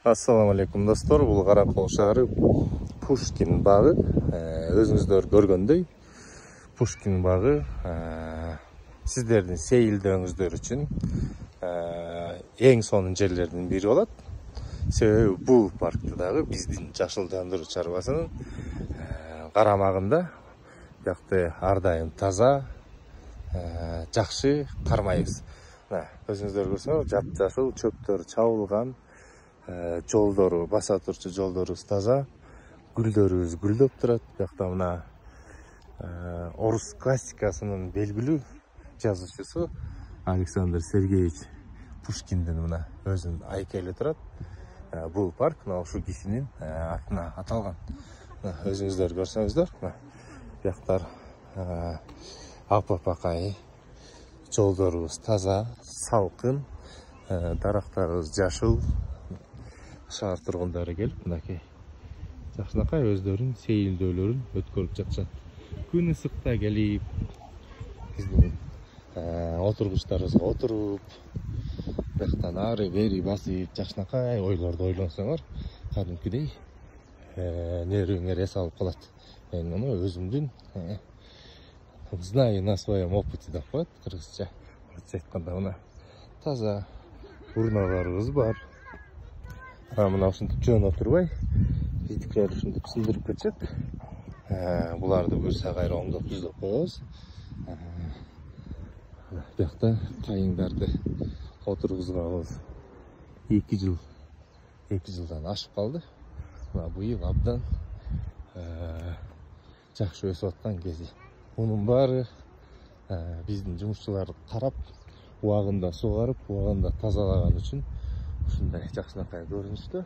Assalamu alaikum dostlar. Бұл Қарақол шаһары Пушкин бағы. Өзіңіздер көргендей, Пушкин бағы сіздердің сейілдеріңіздер үшін ең соның жерлердің бірі болады. Себебі бұл парктағы біздің жашылдандыру шаруасының қарамағында яқты ардайым таза, жақшы қармайбыз. Өзіңіздер көрсеңіздер, жап-жасыл чөптөр чабылған, жолдору, баса турчу жолдорубуз таза, гүлдөрүбүз гүлдөп турат. Бияқта мына орус классикасынын белгилүү жазуучусу Александр Сергеевич Пушкиндин мына өзүнүн айкели турат. Бул парк мына ушул кишинин атына аталган. Өзүңүздөр көрсөңүздөр, бияктар апа-пакай, жолдорубуз таза, салкын, дарактарыбыз жашыл. Шаар тургундары келип, мынакей жакшынакай өздөрүнүн сейилдөөлөрүн өткөрүп жатышат. Күн ысыкта келип, биздин отургучтарыбызга отуруп, бияктан ары бери басып, жакшынакай ойлорду ойлонсоңор, кадимкидей нервиңер эс алып калат. Мен муну өзүмдүн знаю на своем опыте деп коет кыргызча. Айтканда мына таза урналарыбыз бар. Мына ушинтип жөн отурбай, биздикилер ушинтип сындырып кетишет. Буларды буюрса кайра оңдоп түздөп коебуз. Биякта кайыңдарды отургузганыбыз 2 жылдан ашып калды. Мына быйыл абдан жакшы өсүп аткан кези. Мунун баары биздин жумушчулар карап, убагында сугарып, убагында тазалаган үчүн ушундай жакшынакай көрүнүштө.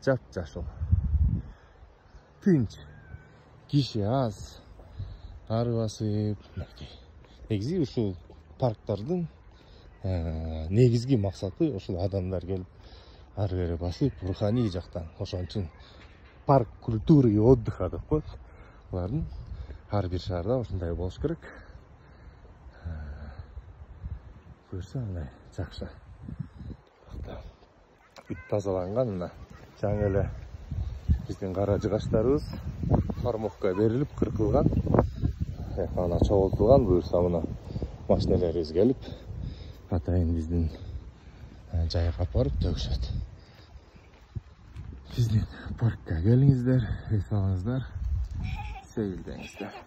Жап-жашыл, тынч, киши аз, ары басып. Негизи ушул парктардын негизги максаты ушул адамдар келип ары бери басып, руханий жактан, ошон үчүн парк культуры и отдыха деп коет. Булардын ар бир шаарда ушундай болуш керек. Көрсө мындай жакшы. Бүт тазаланган, мына жаңы эле биздин кара жыгачтарыбыз кармокко берилип, кыркылган. Ана чогултулган, буюрса мына машинелерибиз келип, атайын биздин жайга алып барып төгүшөт. Биздин паркка келиңиздер, эс алыңыздар, сейилдеңиздер.